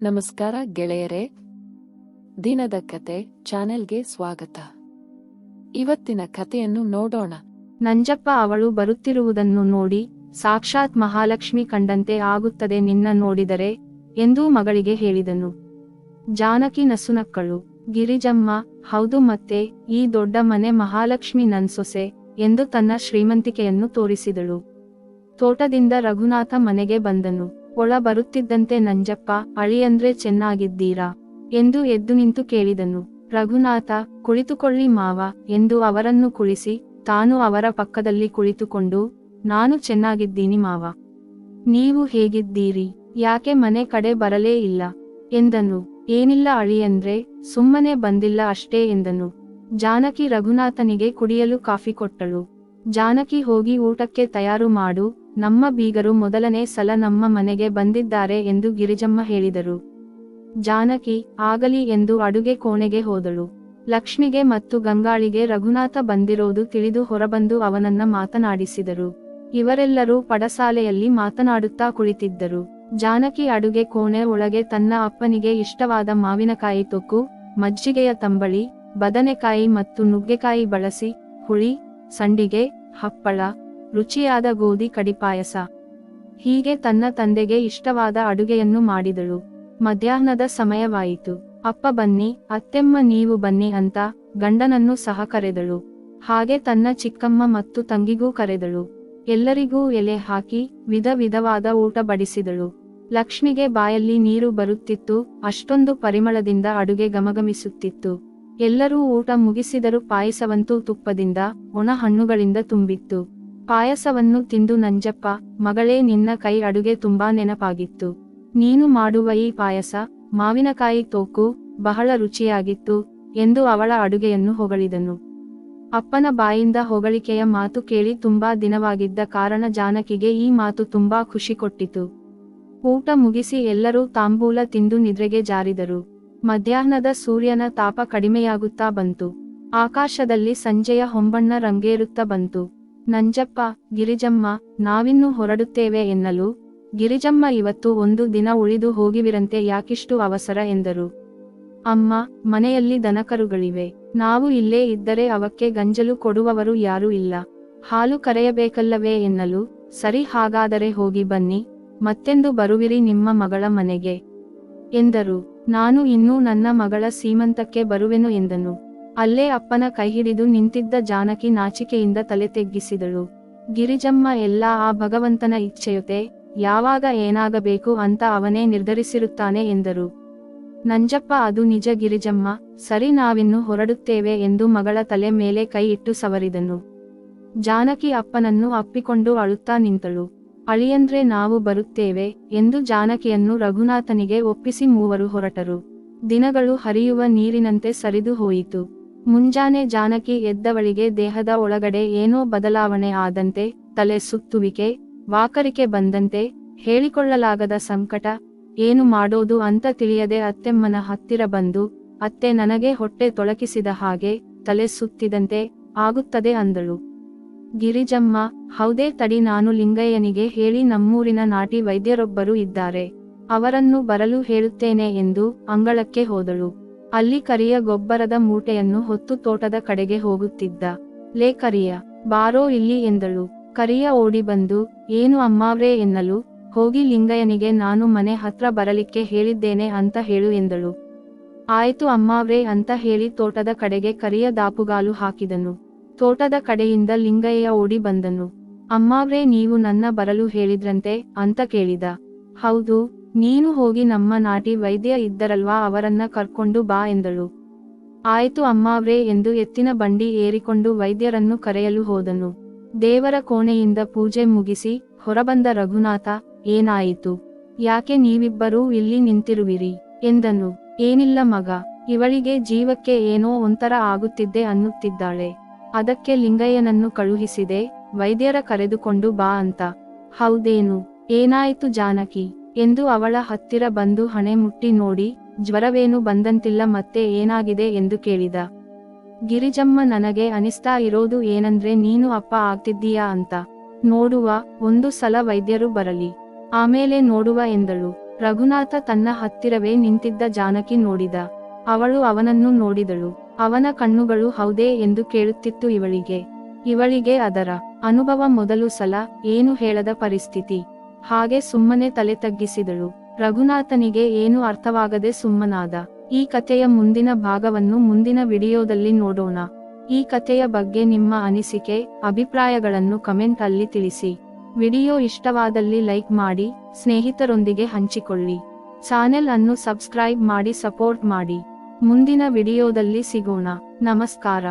ನಮಸ್ಕಾರ ಗೆಳೆಯರೇ, ದಿನದ ಕತೆ ಚಾನೆಲ್ಗೆ ಸ್ವಾಗತ. ಇವತ್ತಿನ ಕಥೆಯನ್ನು ನೋಡೋಣ. ನಂಜಪ್ಪ ಅವಳು ಬರುತ್ತಿರುವುದನ್ನು ನೋಡಿ ಸಾಕ್ಷಾತ್ ಮಹಾಲಕ್ಷ್ಮಿ ಕಂಡಂತೆ ಆಗುತ್ತದೆ ನಿನ್ನ ನೋಡಿದರೆ ಎಂದು ಮಗಳಿಗೆ ಹೇಳಿದನು. ಜಾನಕಿ ನಸುನಕ್ಕಳು. ಗಿರಿಜಮ್ಮ, ಹೌದು, ಮತ್ತೆ ಈ ದೊಡ್ಡ ಮನೆ ಮಹಾಲಕ್ಷ್ಮಿ ನನ್ ಸೊಸೆ ಎಂದು ತನ್ನ ಶ್ರೀಮಂತಿಕೆಯನ್ನು ತೋರಿಸಿದಳು. ತೋಟದಿಂದ ರಘುನಾಥ ಮನೆಗೆ ಬಂದನು. ಒಳ ಬರುತ್ತಿದ್ದಂತೆ ನಂಜಪ್ಪ, ಅಳಿಯಂದ್ರೆ ಚೆನ್ನಾಗಿದ್ದೀರಾ ಎಂದು ಎದ್ದು ನಿಂತು ಕೇಳಿದನು. ರಘುನಾಥ, ಕುಳಿತುಕೊಳ್ಳಿ ಮಾವ ಎಂದು ಅವರನ್ನು ಕುಳಿಸಿ ತಾನು ಅವರ ಪಕ್ಕದಲ್ಲಿ ಕುಳಿತುಕೊಂಡು, ನಾನು ಚೆನ್ನಾಗಿದ್ದೀನಿ ಮಾವ, ನೀವು ಹೇಗಿದ್ದೀರಿ, ಯಾಕೆ ಮನೆ ಕಡೆ ಬರಲೇ ಇಲ್ಲ ಎಂದನು. ಏನಿಲ್ಲ ಅಳಿಯಂದ್ರೆ, ಸುಮ್ಮನೆ ಬಂದಿಲ್ಲ ಅಷ್ಟೇ ಎಂದನು. ಜಾನಕಿ ರಘುನಾಥನಿಗೆ ಕುಡಿಯಲು ಕಾಫಿ ಕೊಟ್ಟಳು. ಜಾನಕಿ ಹೋಗಿ ಊಟಕ್ಕೆ ತಯಾರು ಮಾಡು, ನಮ್ಮ ಬೀಗರು ಮೊದಲನೇ ಸಲ ನಮ್ಮ ಮನೆಗೆ ಬಂದಿದ್ದಾರೆ ಎಂದು ಗಿರಿಜಮ್ಮ ಹೇಳಿದರು. ಜಾನಕಿ ಆಗಲಿ ಎಂದು ಅಡುಗೆ ಕೋಣೆಗೆ ಹೋದಳು. ಲಕ್ಷ್ಮಿಗೆ ಮತ್ತು ಗಂಗಾಳಿಗೆ ರಘುನಾಥ ಬಂದಿರೋದು ತಿಳಿದು ಹೊರಬಂದು ಅವನನ್ನ ಮಾತನಾಡಿಸಿದರು. ಇವರೆಲ್ಲರೂ ಪಡಸಾಲೆಯಲ್ಲಿ ಮಾತನಾಡುತ್ತಾ ಕುಳಿತಿದ್ದರು. ಜಾನಕಿ ಅಡುಗೆ ಕೋಣೆ ಒಳಗೆ ತನ್ನ ಅಪ್ಪನಿಗೆ ಇಷ್ಟವಾದ ಮಾವಿನಕಾಯಿ ತೊಕ್ಕು, ಮಜ್ಜಿಗೆಯ ತಂಬಳಿ, ಬದನೆಕಾಯಿ ಮತ್ತು ನುಗ್ಗೆಕಾಯಿ ಬಳಸಿ ಹುಳಿ, ಸಂಡಿಗೆ, ಹಪ್ಪಳ, ರುಚಿಯಾದ ಗೋಧಿ ಕಡಿಪಾಯಸ ಹೀಗೆ ತನ್ನ ತಂದೆಗೆ ಇಷ್ಟವಾದ ಅಡುಗೆಯನ್ನು ಮಾಡಿದಳು. ಮಧ್ಯಾಹ್ನದ ಸಮಯವಾಯಿತು. ಅಪ್ಪ ಬನ್ನಿ, ಅತ್ತೆಮ್ಮ ನೀವು ಬನ್ನಿ ಅಂತ ಗಂಡನನ್ನು ಸಹ ಕರೆದಳು. ಹಾಗೆ ತನ್ನ ಚಿಕ್ಕಮ್ಮ ಮತ್ತು ತಂಗಿಗೂ ಕರೆದಳು. ಎಲ್ಲರಿಗೂ ಎಲೆ ಹಾಕಿ ವಿಧ ವಿಧವಾದ ಊಟ ಬಡಿಸಿದಳು. ಲಕ್ಷ್ಮಿಗೆ ಬಾಯಲ್ಲಿ ನೀರು ಬರುತ್ತಿತ್ತು, ಅಷ್ಟೊಂದು ಪರಿಮಳದಿಂದ ಅಡುಗೆ ಗಮಗಮಿಸುತ್ತಿತ್ತು. ಎಲ್ಲರೂ ಊಟ ಮುಗಿಸಿದರೂ ಪಾಯಸವಂತೂ ತುಪ್ಪದಿಂದ, ಒಣ ಹಣ್ಣುಗಳಿಂದ ತುಂಬಿತ್ತು. ಪಾಯಸವನ್ನು ತಿಂದು ನಂಜಪ್ಪ, ಮಗಳೇ, ನಿನ್ನ ಕೈ ಅಡುಗೆ ತುಂಬಾ ನೆನಪಾಗಿತ್ತು. ನೀನು ಮಾಡುವ ಈ ಪಾಯಸ, ಮಾವಿನಕಾಯಿ ತೊಕ್ಕು ಬಹಳ ರುಚಿಯಾಗಿತ್ತು ಎಂದು ಅವಳ ಅಡುಗೆಯನ್ನು ಹೊಗಳಿದನು. ಅಪ್ಪನ ಬಾಯಿಂದ ಹೊಗಳಿಕೆಯ ಮಾತು ಕೇಳಿ ತುಂಬಾ ದಿನವಾಗಿದ್ದ ಕಾರಣ ಜಾನಕಿಗೆ ಈ ಮಾತು ತುಂಬಾ ಖುಷಿ ಕೊಟ್ಟಿತು. ಊಟ ಮುಗಿಸಿ ಎಲ್ಲರೂ ತಾಂಬೂಲ ತಿಂದು ನಿದ್ರೆಗೆ ಜಾರಿದರು. ಮಧ್ಯಾಹ್ನದ ಸೂರ್ಯನ ತಾಪ ಕಡಿಮೆಯಾಗುತ್ತಾ ಬಂತು. ಆಕಾಶದಲ್ಲಿ ಸಂಜೆಯ ಹೊಂಬಣ್ಣ ರಂಗೇರುತ್ತಾ ಬಂತು. ನಂಜಪ್ಪ, ಗಿರಿಜಮ್ಮ, ನಾವಿನ್ನೂ ಹೊರಡುತ್ತೇವೆ ಎನ್ನಲು, ಗಿರಿಜಮ್ಮ, ಇವತ್ತು ಒಂದು ದಿನ ಉಳಿದು ಹೋಗಿವಿರಂತೆ, ಯಾಕಿಷ್ಟು ಅವಸರ ಎಂದರು. ಅಮ್ಮ, ಮನೆಯಲ್ಲಿ ದನಕರುಗಳಿವೆ, ನಾವು ಇಲ್ಲೇ ಇದ್ದರೆ ಅವಕ್ಕೆ ಗಂಜಲು ಕೊಡುವವರು ಯಾರೂ ಇಲ್ಲ, ಹಾಲು ಕರೆಯಬೇಕಲ್ಲವೇ ಎನ್ನಲು, ಸರಿ, ಹಾಗಾದರೆ ಹೋಗಿ ಬನ್ನಿ, ಮತ್ತೆಂದು ಬರುವಿರಿ ನಿಮ್ಮ ಮಗಳ ಮನೆಗೆ ಎಂದರು. ನಾನು ಇನ್ನೂ ನನ್ನ ಮಗಳ ಸೀಮಂತಕ್ಕೆ ಬರುವೆನು ಎಂದನು. ಅಲ್ಲೇ ಅಪ್ಪನ ಕೈಹಿಡಿದು ನಿಂತಿದ್ದ ಜಾನಕಿ ನಾಚಿಕೆಯಿಂದ ತಲೆ ತೆಗ್ಗಿಸಿದಳು. ಗಿರಿಜಮ್ಮ, ಎಲ್ಲ ಆ ಭಗವಂತನ ಇಚ್ಛೆಯುತೆ, ಯಾವಾಗ ಏನಾಗಬೇಕು ಅಂತ ಅವನೇ ನಿರ್ಧರಿಸಿರುತ್ತಾನೆ ಎಂದರು. ನಂಜಪ್ಪ, ಅದು ನಿಜ ಗಿರಿಜಮ್ಮ, ಸರಿ, ನಾವಿನ್ನು ಹೊರಡುತ್ತೇವೆ ಎಂದು ಮಗಳ ತಲೆ ಮೇಲೆ ಕೈ ಇಟ್ಟು ಸವರಿದನು. ಜಾನಕಿ ಅಪ್ಪನನ್ನು ಅಪ್ಪಿಕೊಂಡು ಅಳುತ್ತಾ ನಿಂತಳು. ಅಳಿಯಂದ್ರೆ, ನಾವು ಬರುತ್ತೇವೆ ಎಂದು ಜಾನಕಿಯನ್ನು ರಘುನಾಥನಿಗೆ ಒಪ್ಪಿಸಿ ಮೂವರು ಹೊರಟರು. ದಿನಗಳು ಹರಿಯುವ ನೀರಿನಂತೆ ಸರಿದು ಹೋಯಿತು. ಮುಂಜಾನೆ ಜಾನಕಿ ಎದ್ದವಳಿಗೆ ದೇಹದ ಒಳಗಡೆ ಏನೋ ಬದಲಾವಣೆ ಆದಂತೆ, ತಲೆ ಸುತ್ತುವಿಕೆ, ವಾಕರಿಕೆ ಬಂದಂತೆ, ಹೇಳಿಕೊಳ್ಳಲಾಗದ ಸಂಕಟ, ಏನು ಮಾಡೋದು ಅಂತ ತಿಳಿಯದೆ ಅತ್ತೆಮ್ಮನ ಹತ್ತಿರ ಬಂದು, ಅತ್ತೆ, ನನಗೆ ಹೊಟ್ಟೆ ತೊಳಕಿಸಿದ ಹಾಗೆ, ತಲೆ ಸುತ್ತಿದಂತೆ ಆಗುತ್ತದೆ ಅಂದಳು. ಗಿರಿಜಮ್ಮ, ಹೌದೇ, ತಡಿ, ನಾನು ಲಿಂಗಯ್ಯನಿಗೆ ಹೇಳಿ ನಮ್ಮೂರಿನ ನಾಟಿ ವೈದ್ಯರೊಬ್ಬರು ಇದ್ದಾರೆ, ಅವರನ್ನು ಬರಲು ಹೇಳುತ್ತೇನೆ ಎಂದು ಅಂಗಳಕ್ಕೆ ಹೋದಳು. ಅಲ್ಲಿ ಕರಿಯ ಗೊಬ್ಬರದ ಮೂಟೆಯನ್ನು ಹೊತ್ತು ತೋಟದ ಕಡೆಗೆ ಹೋಗುತ್ತಿದ್ದ. ಲೇ ಕರಿಯ, ಬಾರೋ ಇಲ್ಲಿ ಎಂದಳು. ಕರಿಯ ಓಡಿ ಬಂದು, ಏನು ಅಮ್ಮಾವ್ರೇ ಎನ್ನಲು, ಹೋಗಿ ಲಿಂಗಯ್ಯನಿಗೆ ನಾನು ಮನೆ ಹತ್ರ ಬರಲಿಕ್ಕೆ ಹೇಳಿದ್ದೇನೆ ಅಂತ ಹೇಳು ಎಂದಳು. ಆಯ್ತು ಅಮ್ಮಾವ್ರೇ ಅಂತ ಹೇಳಿ ತೋಟದ ಕಡೆಗೆ ಕರಿಯ ದಾಪುಗಾಲು ಹಾಕಿದನು. ತೋಟದ ಕಡೆಯಿಂದ ಲಿಂಗಯ್ಯ ಓಡಿ ಬಂದನು. ಅಮ್ಮಾವ್ರೇ, ನೀವು ನನ್ನ ಬರಲು ಹೇಳಿದ್ರಂತೆ ಅಂತ ಕೇಳಿದ. ಹೌದು, ನೀನು ಹೋಗಿ ನಮ್ಮ ನಾಟಿ ವೈದ್ಯ ಇದ್ದರಲ್ವಾ, ಅವರನ್ನ ಕರ್ಕೊಂಡು ಬಾ ಎಂದಳು. ಆಯ್ತು ಅಮ್ಮಾವ್ರೇ ಎಂದು ಎತ್ತಿನ ಬಂಡಿ ಏರಿಕೊಂಡು ವೈದ್ಯರನ್ನು ಕರೆಯಲು ಹೋದನು. ದೇವರ ಕೋಣೆಯಿಂದ ಪೂಜೆ ಮುಗಿಸಿ ಹೊರಬಂದ ರಘುನಾಥ, ಏನಾಯಿತು, ಯಾಕೆ ನೀವಿಬ್ಬರೂ ಇಲ್ಲಿ ನಿಂತಿರುವಿರಿ ಎಂದನು. ಏನಿಲ್ಲ ಮಗ, ಇವಳಿಗೆ ಜೀವಕ್ಕೆ ಏನೋ ಒಂಥರ ಆಗುತ್ತಿದ್ದೆ ಅನ್ನುತ್ತಿದ್ದಾಳೆ, ಅದಕ್ಕೆ ಲಿಂಗಯ್ಯನನ್ನು ಕಳುಹಿಸಿದೆ, ವೈದ್ಯರ ಕರೆದುಕೊಂಡು ಬಾ ಅಂತ. ಹೌದೇನು, ಏನಾಯಿತು ಜಾನಕಿ ಎಂದು ಅವಳ ಹತ್ತಿರ ಬಂದು ಹಣೆ ಮುಟ್ಟಿ ನೋಡಿ, ಜ್ವರವೇನು ಬಂದಂತಿಲ್ಲ, ಮತ್ತೆ ಏನಾಗಿದೆ ಎಂದು ಕೇಳಿದ. ಗಿರಿಜಮ್ಮ, ನನಗೆ ಅನಿಸ್ತಾ ಇರೋದು ಏನಂದ್ರೆ ನೀನು ಅಪ್ಪ ಆಗ್ತಿದ್ದೀಯಾ ಅಂತ. ನೋಡುವ, ಒಂದು ಸಲ ವೈದ್ಯರು ಬರಲಿ, ಆಮೇಲೆ ನೋಡುವ ಎಂದಳು. ರಘುನಾಥ ತನ್ನ ಹತ್ತಿರವೇ ನಿಂತಿದ್ದ ಜಾನಕಿ ನೋಡಿದ. ಅವಳು ಅವನನ್ನು ನೋಡಿದಳು. ಅವನ ಕಣ್ಣುಗಳು ಹೌದೇ ಎಂದು ಕೇಳುತ್ತಿತ್ತು ಇವಳಿಗೆ ಅದರ ಅನುಭವ ಮೊದಲು ಸಲ, ಏನು ಹೇಳದ ಪರಿಸ್ಥಿತಿ. ಹಾಗೆ ಸುಮ್ಮನೆ ತಲೆ ತಗ್ಗಿಸಿದಳು. ರಘುನಾಥನಿಗೆ ಏನು ಅರ್ಥವಾಗದೆ ಸುಮ್ಮನಾದ. ಈ ಕಥೆಯ ಮುಂದಿನ ಭಾಗವನ್ನು ಮುಂದಿನ ವಿಡಿಯೋದಲ್ಲಿ ನೋಡೋಣ. ಈ ಕಥೆಯ ಬಗ್ಗೆ ನಿಮ್ಮ ಅನಿಸಿಕೆ, ಅಭಿಪ್ರಾಯಗಳನ್ನು ಕಮೆಂಟ್ ಅಲ್ಲಿ ತಿಳಿಸಿ. ವಿಡಿಯೋ ಇಷ್ಟವಾದಲ್ಲಿ ಲೈಕ್ ಮಾಡಿ, ಸ್ನೇಹಿತರೊಂದಿಗೆ ಹಂಚಿಕೊಳ್ಳಿ. ಚಾನೆಲ್ ಅನ್ನು ಸಬ್ಸ್ಕ್ರೈಬ್ ಮಾಡಿ ಸಪೋರ್ಟ್ ಮಾಡಿ. ಮುಂದಿನ ವಿಡಿಯೋದಲ್ಲಿ ಸಿಗೋಣ. ನಮಸ್ಕಾರ.